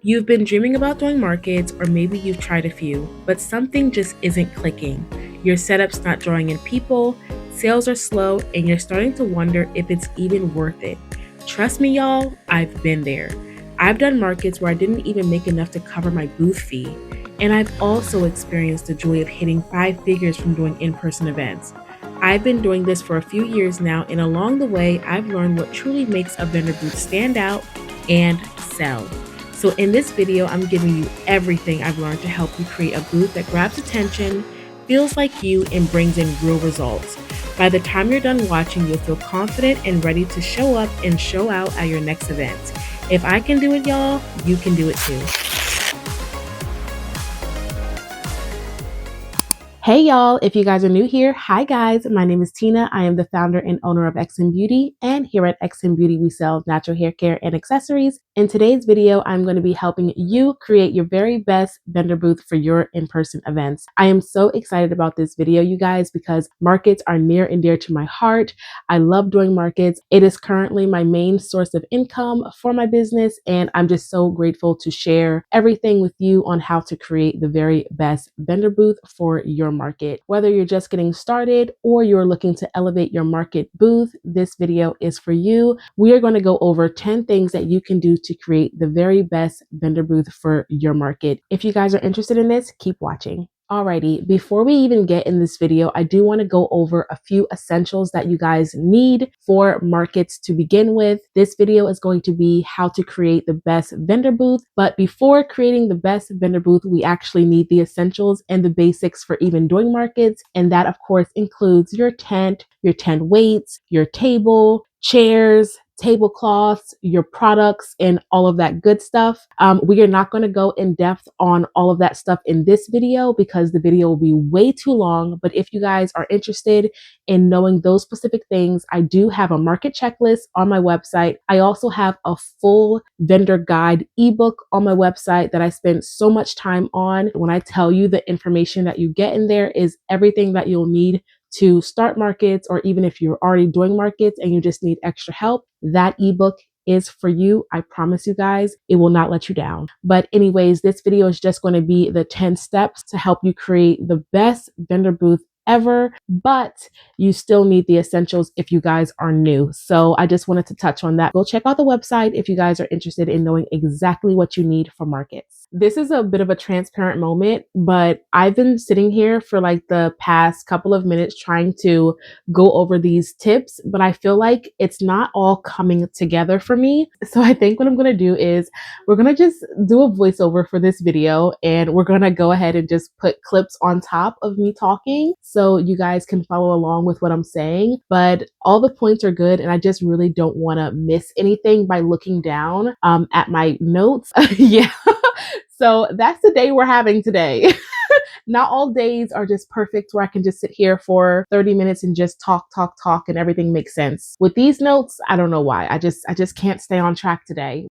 You've been dreaming about doing markets, or maybe you've tried a few, but something just isn't clicking. Your setup's not drawing in people, sales are slow, and you're starting to wonder if it's even worth it. Trust me, y'all, I've been there. I've done markets where I didn't even make enough to cover my booth fee. And I've also experienced the joy of hitting five figures from doing in person events. I've been doing this for a few years now, and along the way, I've learned what truly makes a vendor booth stand out and sell. So in this video, I'm giving you everything I've learned to help you create a booth that grabs attention, feels like you, and brings in real results. By the time you're done watching, you'll feel confident and ready to show up and show out at your next event. If I can do it, y'all, you can do it too. Hey y'all, if you guys are new here, hi guys, my name is Tina. I am the founder and owner of XM Beauty, and here at XM Beauty we sell natural hair care and accessories. In today's video, I'm going to be helping you create your very best vendor booth for your in-person events. I am so excited about this video, you guys, because markets are near and dear to my heart. I love doing markets. It is currently my main source of income for my business, and I'm just so grateful to share everything with you on how to create the very best vendor booth for your market. Whether you're just getting started or you're looking to elevate your market booth, this video is for you. We are going to go over 10 things that you can do to create the very best vendor booth for your market. If you guys are interested in this, keep watching. Alrighty, before we even get in this video, I do want to go over a few essentials that you guys need for markets to begin with. This video is going to be how to create the best vendor booth, but before creating the best vendor booth, we actually need the essentials and the basics for even doing markets. And that of course includes your tent weights, your table, chairs, tablecloths, your products, and all of that good stuff. We are not going to go in depth on all of that stuff in this video because the video will be way too long. But if you guys are interested in knowing those specific things, I do have a market checklist on my website. I also have a full vendor guide ebook on my website that I spent so much time on. When I tell you the information that you get in there is everything that you'll need to start markets, or even if you're already doing markets and you just need extra help, that ebook is for you. I promise you guys, it will not let you down. But anyways, this video is just going to be the 10 steps to help you create the best vendor booth ever, but you still need the essentials if you guys are new. So I just wanted to touch on that. Go check out the website if you guys are interested in knowing exactly what you need for markets. This is a bit of a transparent moment, but I've been sitting here for like the past couple of minutes trying to go over these tips, but I feel like it's not all coming together for me. So I think what I'm going to do is we're going to just do a voiceover for this video, and we're going to go ahead and just put clips on top of me talking so you guys can follow along with what I'm saying. But all the points are good, and I just really don't want to miss anything by looking down at my notes. Yeah. So that's the day we're having today. Not all days are just perfect where I can just sit here for 30 minutes and just talk, and everything makes sense. With these notes, I don't know why. I just can't stay on track today.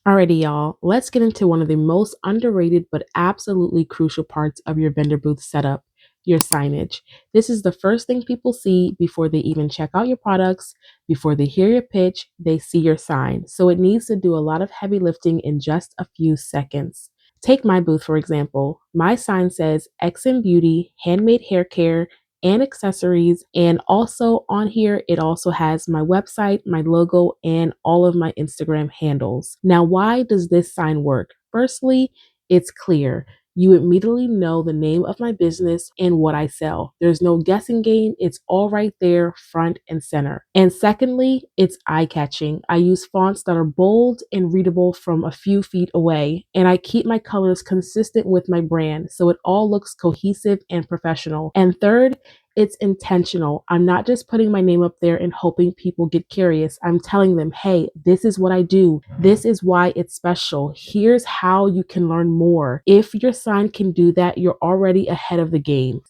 Alrighty, y'all, let's get into one of the most underrated but absolutely crucial parts of your vendor booth setup, your signage. This is the first thing people see before they even check out your products, before they hear your pitch, they see your sign. So it needs to do a lot of heavy lifting in just a few seconds. Take my booth, for example. My sign says XM Beauty, handmade hair care, and accessories. And also on here, it also has my website, my logo, and all of my Instagram handles. Now, why does this sign work? Firstly, it's clear. You immediately know the name of my business and what I sell. There's no guessing game. It's all right there, front and center. And secondly, it's eye-catching. I use fonts that are bold and readable from a few feet away, and I keep my colors consistent with my brand so it all looks cohesive and professional. And third, it's intentional. I'm not just putting my name up there and hoping people get curious. I'm telling them, hey, this is what I do. This is why it's special. Here's how you can learn more. If your sign can do that, you're already ahead of the game.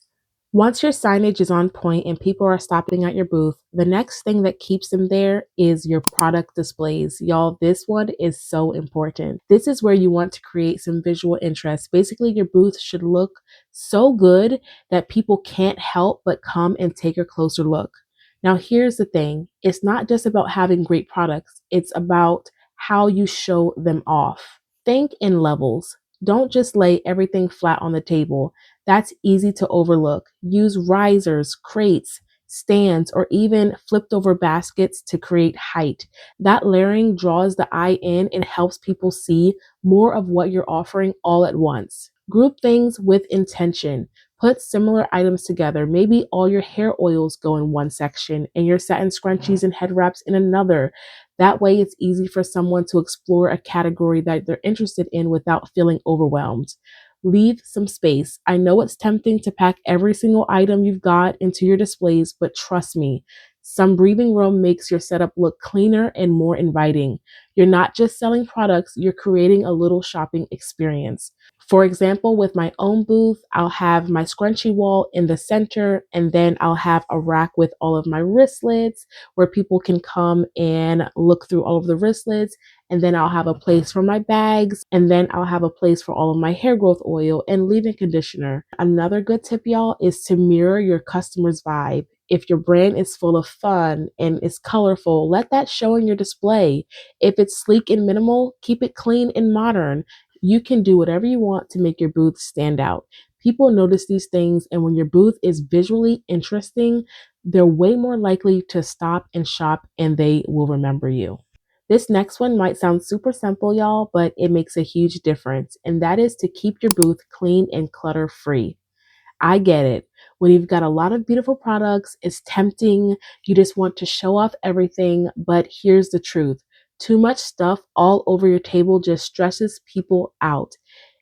Once your signage is on point and people are stopping at your booth, the next thing that keeps them there is your product displays. Y'all, this one is so important. This is where you want to create some visual interest. Basically, your booth should look so good that people can't help but come and take a closer look. Now, here's the thing. It's not just about having great products. It's about how you show them off. Think in levels. Don't just lay everything flat on the table. That's easy to overlook. Use risers, crates, stands, or even flipped over baskets to create height. That layering draws the eye in and helps people see more of what you're offering all at once. Group things with intention. Put similar items together. Maybe all your hair oils go in one section and your satin scrunchies and head wraps in another. That way, it's easy for someone to explore a category that they're interested in without feeling overwhelmed. Leave some space. I know it's tempting to pack every single item you've got into your displays, but trust me, some breathing room makes your setup look cleaner and more inviting. You're not just selling products, you're creating a little shopping experience. For example, with my own booth, I'll have my scrunchie wall in the center, and then I'll have a rack with all of my wristlets where people can come and look through all of the wristlets. And then I'll have a place for my bags, and then I'll have a place for all of my hair growth oil and leave-in conditioner. Another good tip, y'all, is to mirror your customer's vibe. If your brand is full of fun and is colorful, let that show in your display. If it's sleek and minimal, keep it clean and modern. You can do whatever you want to make your booth stand out. People notice these things, and when your booth is visually interesting, they're way more likely to stop and shop, and they will remember you. This next one might sound super simple, y'all, but it makes a huge difference, and that is to keep your booth clean and clutter free. I get it. When you've got a lot of beautiful products, it's tempting. You just want to show off everything. But here's the truth: too much stuff all over your table just stresses people out.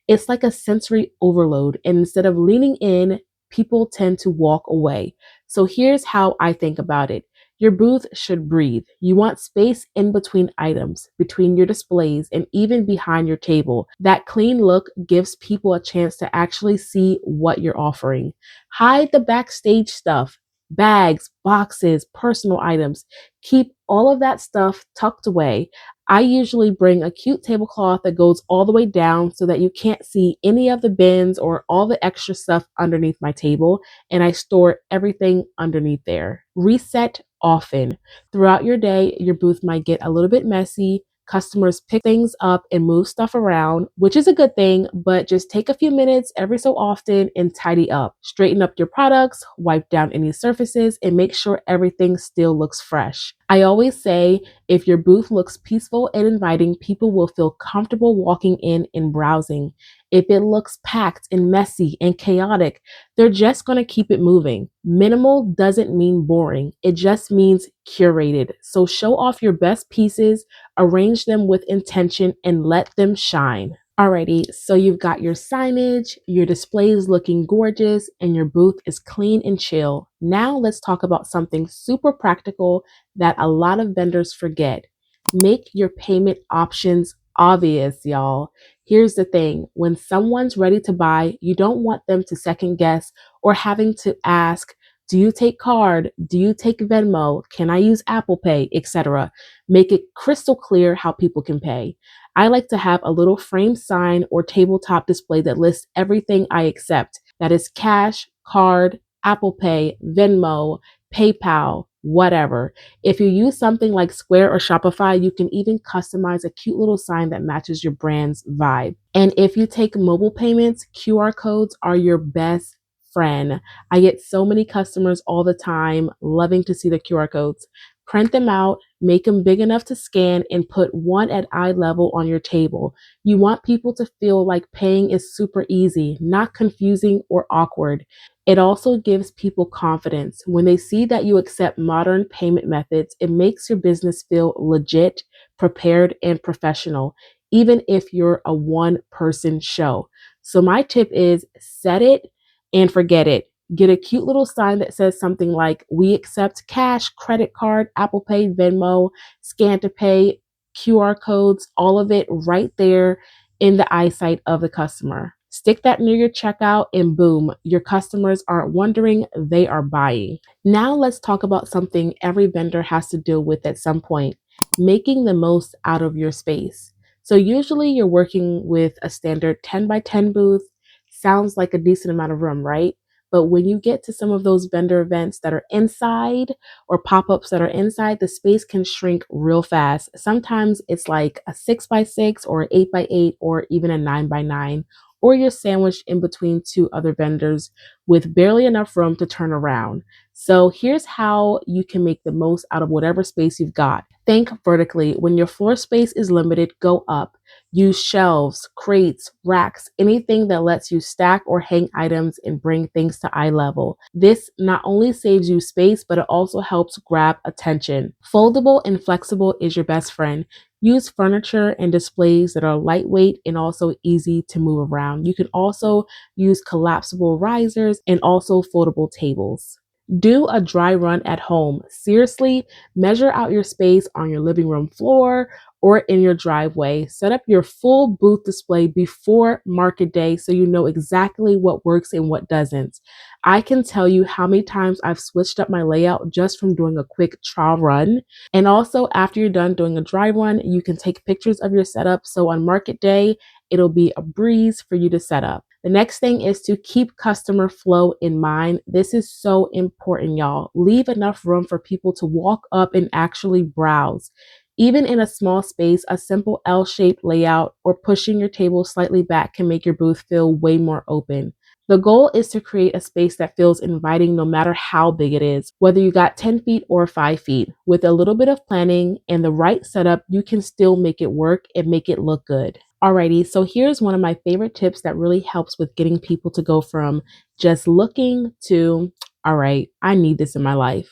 It's like a sensory overload. And instead of leaning in, people tend to walk away. So here's how I think about it. Your booth should breathe. You want space in between items, between your displays, and even behind your table. That clean look gives people a chance to actually see what you're offering. Hide the backstage stuff, bags, boxes, personal items. Keep all of that stuff tucked away. I usually bring a cute tablecloth that goes all the way down so that you can't see any of the bins or all the extra stuff underneath my table, and I store everything underneath there. Reset often. Throughout your day, your booth might get a little bit messy. Customers pick things up and move stuff around, which is a good thing, but just take a few minutes every so often and tidy up. Straighten up your products, wipe down any surfaces, and make sure everything still looks fresh. I always say if your booth looks peaceful and inviting, people will feel comfortable walking in and browsing. If it looks packed and messy and chaotic, they're just going to keep it moving. Minimal doesn't mean boring, it just means curated. So show off your best pieces, arrange them with intention, and let them shine. Alrighty, so you've got your signage, your displays looking gorgeous, and your booth is clean and chill. Now let's talk about something super practical that a lot of vendors forget. Make your payment options obvious, y'all. Here's the thing: when someone's ready to buy, you don't want them to second guess or having to ask, do you take card? Do you take Venmo? Can I use Apple Pay, etc.? Make it crystal clear how people can pay. I like to have a little frame sign or tabletop display that lists everything I accept. That is cash, card, Apple Pay, Venmo, PayPal, whatever. If you use something like Square or Shopify, you can even customize a cute little sign that matches your brand's vibe. And if you take mobile payments, QR codes are your best friend. I get so many customers all the time loving to see the QR codes. Print them out, make them big enough to scan, and put one at eye level on your table. You want people to feel like paying is super easy, not confusing or awkward. It also gives people confidence. When they see that you accept modern payment methods, it makes your business feel legit, prepared, and professional, even if you're a one-person show. So my tip is set it and forget it. Get a cute little sign that says something like, we accept cash, credit card, Apple Pay, Venmo, scan to pay, QR codes, all of it right there in the eyesight of the customer. Stick that near your checkout and boom, your customers aren't wondering, they are buying. Now let's talk about something every vendor has to deal with at some point: making the most out of your space. So usually you're working with a standard 10 by 10 booth. Sounds like a decent amount of room, right? But when you get to some of those vendor events that are inside or pop-ups that are inside, the space can shrink real fast. Sometimes it's like a 6x6 or an 8x8 or even a 9x9, or you're sandwiched in between two other vendors with barely enough room to turn around. So here's how you can make the most out of whatever space you've got. Think vertically. When your floor space is limited, go up. Use shelves, crates, racks, anything that lets you stack or hang items and bring things to eye level. This not only saves you space, but it also helps grab attention. Foldable and flexible is your best friend. Use furniture and displays that are lightweight and also easy to move around. You can also use collapsible risers and also foldable tables. Do a dry run at home. Seriously, measure out your space on your living room floor or in your driveway. Set up your full booth display before market day so you know exactly what works and what doesn't. I can tell you how many times I've switched up my layout just from doing a quick trial run. And also, after you're done doing a dry run, you can take pictures of your setup so on market day, it'll be a breeze for you to set up. The next thing is to keep customer flow in mind. This is so important, y'all. Leave enough room for people to walk up and actually browse. Even in a small space, a simple L-shaped layout or pushing your table slightly back can make your booth feel way more open. The goal is to create a space that feels inviting no matter how big it is, whether you got 10 feet or 5 feet. With a little bit of planning and the right setup, you can still make it work and make it look good. Alrighty, so here's one of my favorite tips that really helps with getting people to go from just looking to, all right, I need this in my life.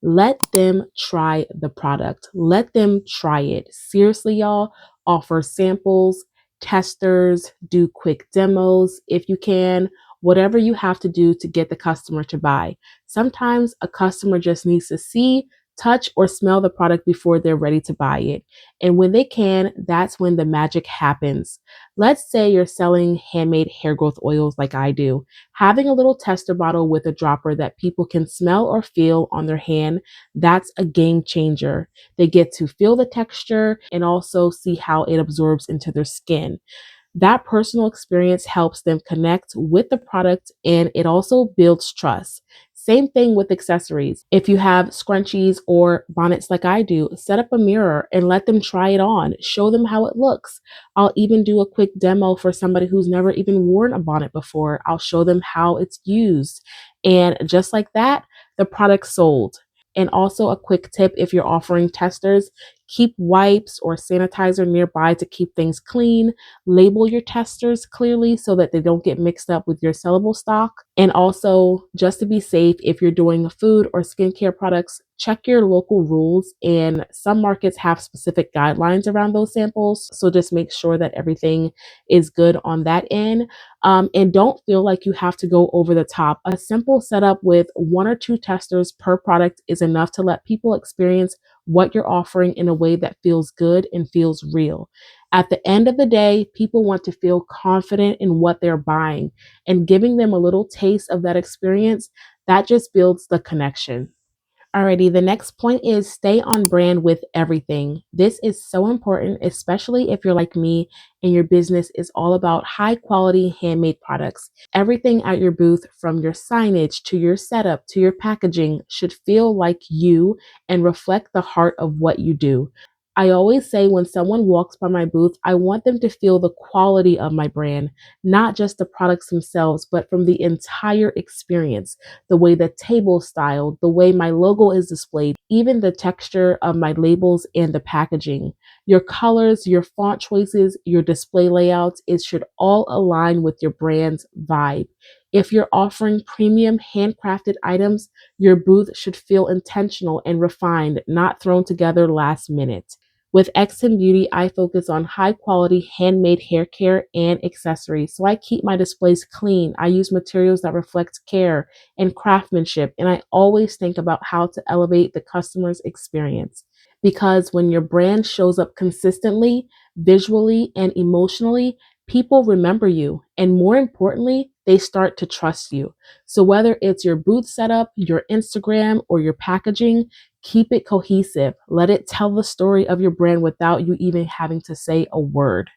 Let them try the product. Let them try it. Seriously, y'all, offer samples, testers, do quick demos if you can, whatever you have to do to get the customer to buy. Sometimes a customer just needs to see, touch, or smell the product before they're ready to buy it. And when they can, that's when the magic happens. Let's say you're selling handmade hair growth oils like I do. Having a little tester bottle with a dropper that people can smell or feel on their hand, that's a game changer. They get to feel the texture and also see how it absorbs into their skin. That personal experience helps them connect with the product and it also builds trust. Same thing with accessories. If you have scrunchies or bonnets like I do, set up a mirror and let them try it on. Show them how it looks. I'll even do a quick demo for somebody who's never even worn a bonnet before. I'll show them how it's used. And just like that, the product's sold. And also a quick tip if you're offering testers, keep wipes or sanitizer nearby to keep things clean. Label your testers clearly so that they don't get mixed up with your sellable stock. And also, just to be safe, if you're doing food or skincare products, check your local rules. And some markets have specific guidelines around those samples. So just make sure that everything is good on that end. And don't feel like you have to go over the top. A simple setup with 1 or 2 testers per product is enough to let people experience what you're offering in a way that feels good and feels real. At the end of the day, people want to feel confident in what they're buying, and giving them a little taste of that experience, that just builds the connection. Alrighty, the next point is stay on brand with everything. This is so important, especially if you're like me and your business is all about high quality handmade products. Everything at your booth, from your signage to your setup to your packaging, should feel like you and reflect the heart of what you do. I always say when someone walks by my booth, I want them to feel the quality of my brand, not just the products themselves, but from the entire experience, the way the table is styled, the way my logo is displayed, even the texture of my labels and the packaging. Your colors, your font choices, your display layouts, it should all align with your brand's vibe. If you're offering premium handcrafted items, your booth should feel intentional and refined, not thrown together last minute. With XM Beauty, I focus on high quality handmade hair care and accessories. So I keep my displays clean. I use materials that reflect care and craftsmanship. And I always think about how to elevate the customer's experience. Because when your brand shows up consistently, visually, and emotionally, people remember you. And more importantly, they start to trust you. So whether it's your booth setup, your Instagram, or your packaging, keep it cohesive. Let it tell the story of your brand without you even having to say a word.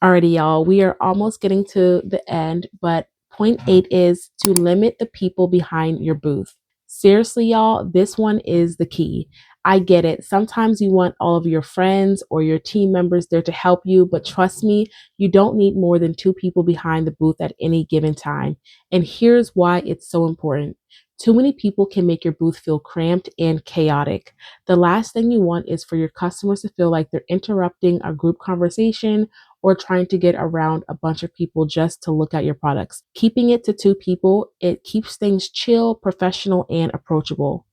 Alrighty, y'all, we are almost getting to the end, but Point 8 is to limit the people behind your booth. Seriously, y'all, this one is the key. I get it. Sometimes you want all of your friends or your team members there to help you, but trust me, you don't need more than 2 people behind the booth at any given time. And here's why it's so important. Too many people can make your booth feel cramped and chaotic. The last thing you want is for your customers to feel like they're interrupting a group conversation or trying to get around a bunch of people just to look at your products. Keeping it to 2 people, it keeps things chill, professional, and approachable.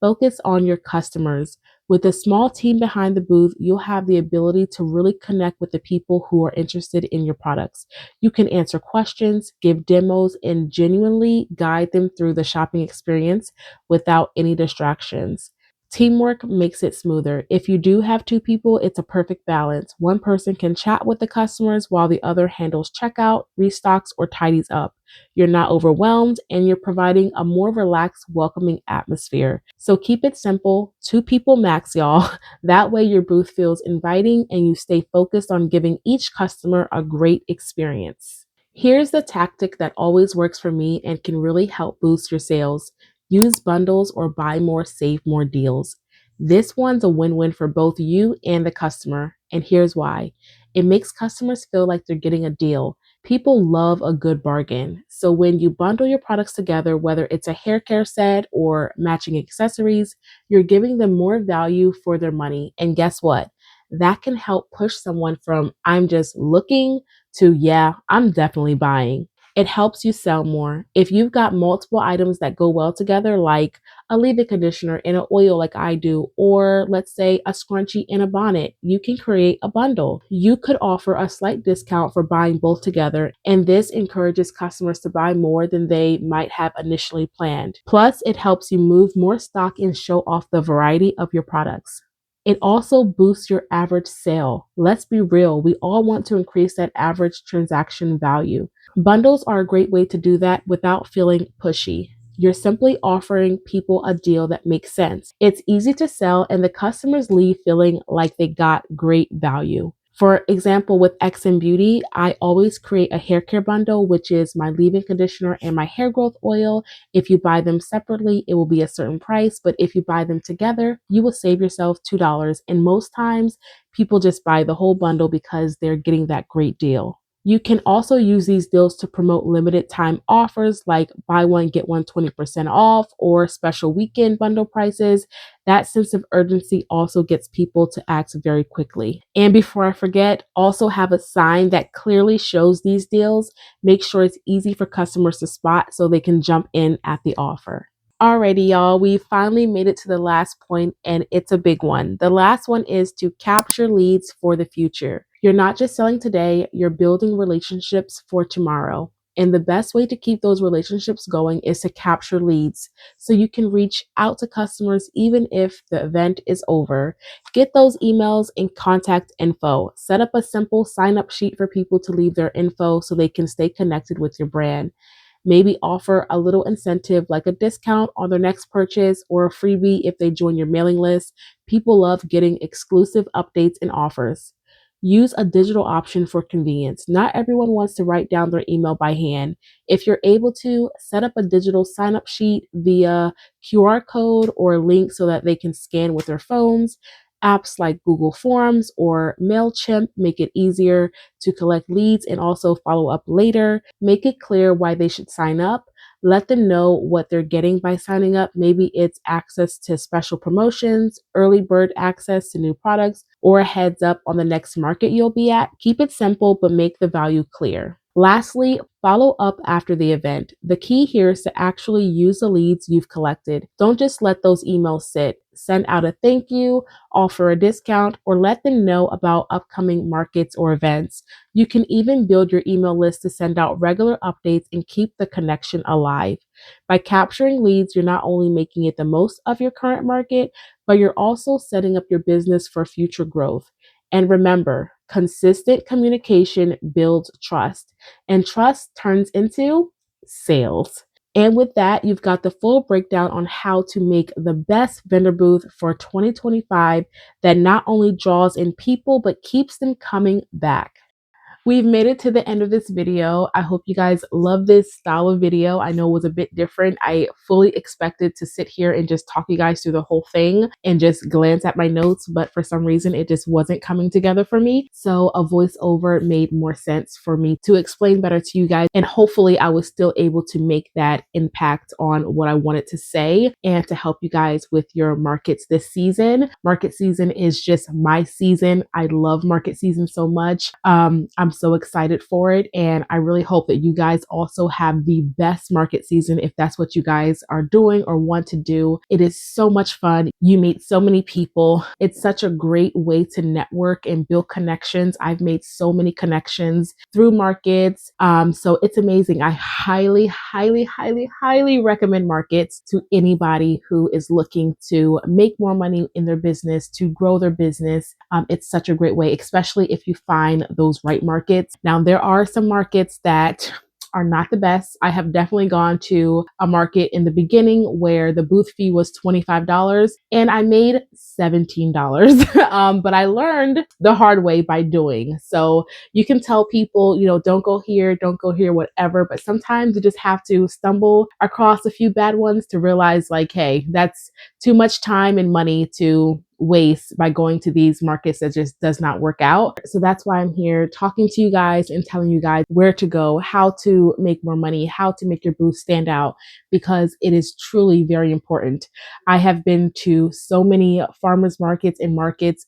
Focus on your customers. With a small team behind the booth, you'll have the ability to really connect with the people who are interested in your products. You can answer questions, give demos, and genuinely guide them through the shopping experience without any distractions. Teamwork makes it smoother. If you do have 2 people, it's a perfect balance. One person can chat with the customers while the other handles checkout, restocks, or tidies up. You're not overwhelmed and you're providing a more relaxed, welcoming atmosphere. So keep it simple, 2 people max, y'all. That way your booth feels inviting and you stay focused on giving each customer a great experience. Here's the tactic that always works for me and can really help boost your sales. Use bundles or buy more, save more deals. This one's a win-win for both you and the customer. And here's why. It makes customers feel like they're getting a deal. People love a good bargain. So when you bundle your products together, whether it's a hair care set or matching accessories, you're giving them more value for their money. And guess what? That can help push someone from I'm just looking to yeah, I'm definitely buying. It helps you sell more. If you've got multiple items that go well together, like a leave-in conditioner and an oil like I do, or let's say a scrunchie and a bonnet, you can create a bundle. You could offer a slight discount for buying both together, and this encourages customers to buy more than they might have initially planned. Plus, it helps you move more stock and show off the variety of your products. It also boosts your average sale. Let's be real, we all want to increase that average transaction value. Bundles are a great way to do that without feeling pushy. You're simply offering people a deal that makes sense. It's easy to sell, and the customers leave feeling like they got great value. For example, with XM Beauty, I always create a hair care bundle, which is my leave-in conditioner and my hair growth oil. If you buy them separately, it will be a certain price, but if you buy them together, you will save yourself $2. And most times, people just buy the whole bundle because they're getting that great deal. You can also use these deals to promote limited time offers like buy one, get one 20% off or special weekend bundle prices. That sense of urgency also gets people to act very quickly. And before I forget, also have a sign that clearly shows these deals. Make sure it's easy for customers to spot so they can jump in at the offer. Alrighty, y'all, we finally made it to the last point, and it's a big one. The last one is to capture leads for the future. You're not just selling today, you're building relationships for tomorrow. And the best way to keep those relationships going is to capture leads so you can reach out to customers even if the event is over. Get those emails and contact info. Set up a simple sign up sheet for people to leave their info so they can stay connected with your brand. Maybe offer a little incentive like a discount on their next purchase or a freebie if they join your mailing list. People love getting exclusive updates and offers. Use a digital option for convenience. Not everyone wants to write down their email by hand. If you're able to, set up a digital sign up sheet via QR code or link so that they can scan with their phones. Apps like Google Forms or MailChimp make it easier to collect leads and also follow up later. Make it clear why they should sign up. Let them know what they're getting by signing up. Maybe it's access to special promotions, early bird access to new products, or a heads up on the next market you'll be at. Keep it simple, but make the value clear. Lastly, follow up after the event. The key here is to actually use the leads you've collected. Don't just let those emails sit. Send out a thank you, offer a discount, or let them know about upcoming markets or events. You can even build your email list to send out regular updates and keep the connection alive. By capturing leads, you're not only making it the most of your current market, but you're also setting up your business for future growth. And remember, consistent communication builds trust, and trust turns into sales. And with that, you've got the full breakdown on how to make the best vendor booth for 2025 that not only draws in people, but keeps them coming back. we've made it to the end of this video. I hope you guys love this style of video. I know it was a bit different. I fully expected to sit here and just talk you guys through the whole thing and just glance at my notes, but for some reason it just wasn't coming together for me. So a voiceover made more sense for me to explain better to you guys, and hopefully I was still able to make that impact on what I wanted to say and to help you guys with your markets this season. Market season is just my season. I love market season so much. I'm so excited for it, and I really hope that you guys also have the best market season if that's what you guys are doing or want to do. It is so much fun. You meet so many people. It's such a great way to network and build connections. I've made so many connections through markets. So it's amazing. I highly, highly, highly, highly recommend markets to anybody who is looking to make more money in their business, to grow their business. It's such a great way, especially if you find those right markets. Now, there are some markets that are not the best. I have definitely gone to a market in the beginning where the booth fee was $25 and I made $17. But I learned the hard way by doing. So you can tell people, don't go here, whatever. But sometimes you just have to stumble across a few bad ones to realize, like, hey, that's too much time and money to waste by going to these markets that just does not work out. So that's why I'm here talking to you guys and telling you guys where to go, how to make more money, how to make your booth stand out, because it is truly very important. I have been to so many farmers markets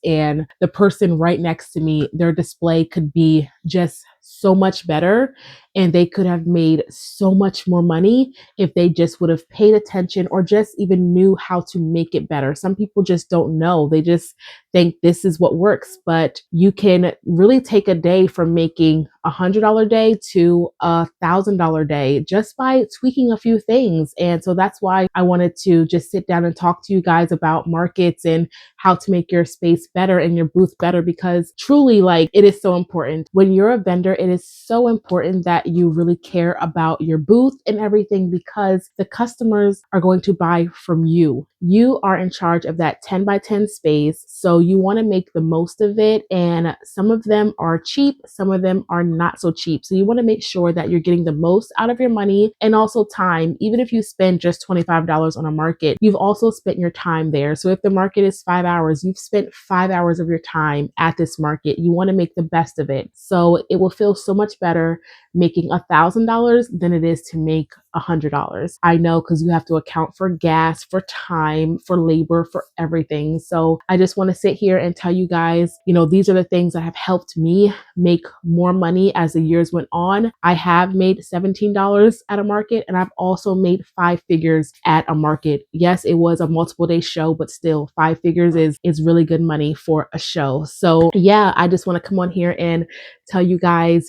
and the person right next to me, their display could be just so much better and they could have made so much more money if they just would have paid attention or just even knew how to make it better. Some people just don't know. They just think this is what works, but you can really take a day from making $100 day to $1,000 day just by tweaking a few things. And so that's why I wanted to just sit down and talk to you guys about markets and how to make your space better and your booth better, because truly, like, it is so important. When you're a vendor, it is so important that you really care about your booth and everything, because the customers are going to buy from you. You are in charge of that 10 by 10 space. So you want to make the most of it. And some of them are cheap, some of them are not so cheap. So you want to make sure that you're getting the most out of your money and also time. Even if you spend just $25 on a market, you've also spent your time there. So if the market is 5 hours, you've spent 5 hours of your time at this market. You want to make the best of it. So it will feel so much better making $1,000 than it is to make $100. I know, because you have to account for gas, for time, for labor, for everything. So I just want to sit here and tell you guys, these are the things that have helped me make more money as the years went on. I have made $17 at a market, and I've also made 5 figures at a market. Yes, it was a multiple day show, but still 5 figures is really good money for a show. So yeah, I just want to come on here and tell you guys,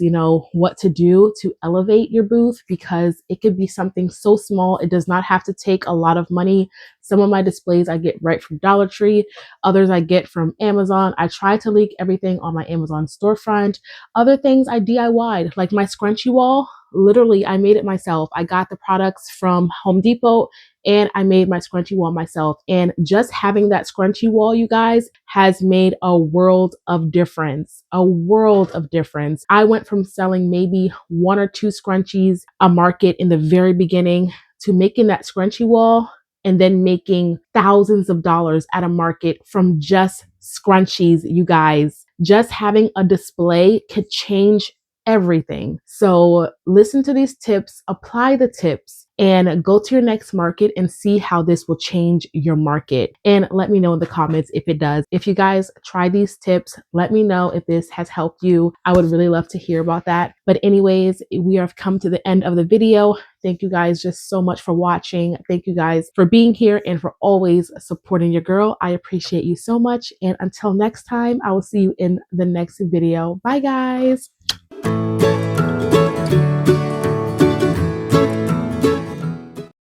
what to do to elevate your booth, because it could be something so small. It does not have to take a lot of money. Some of my displays I get right from Dollar Tree. Others I get from Amazon. I try to link everything on my Amazon storefront. Other things I DIY'd, like my scrunchie wall. Literally, I made it myself. I got the products from Home Depot and I made my scrunchie wall myself. And just having that scrunchie wall, you guys, has made a world of difference. A world of difference. I went from selling maybe 1 or 2 scrunchies a market in the very beginning to making that scrunchie wall and then making thousands of dollars at a market from just scrunchies, you guys. Just having a display could change everything. So listen to these tips, apply the tips, and go to your next market and see how this will change your market. And let me know in the comments if it does. If you guys try these tips, let me know if this has helped you. I would really love to hear about that. But anyways, we have come to the end of the video. Thank you guys just so much for watching. Thank you guys for being here and for always supporting your girl. I appreciate you so much. And until next time, I will see you in the next video. Bye guys.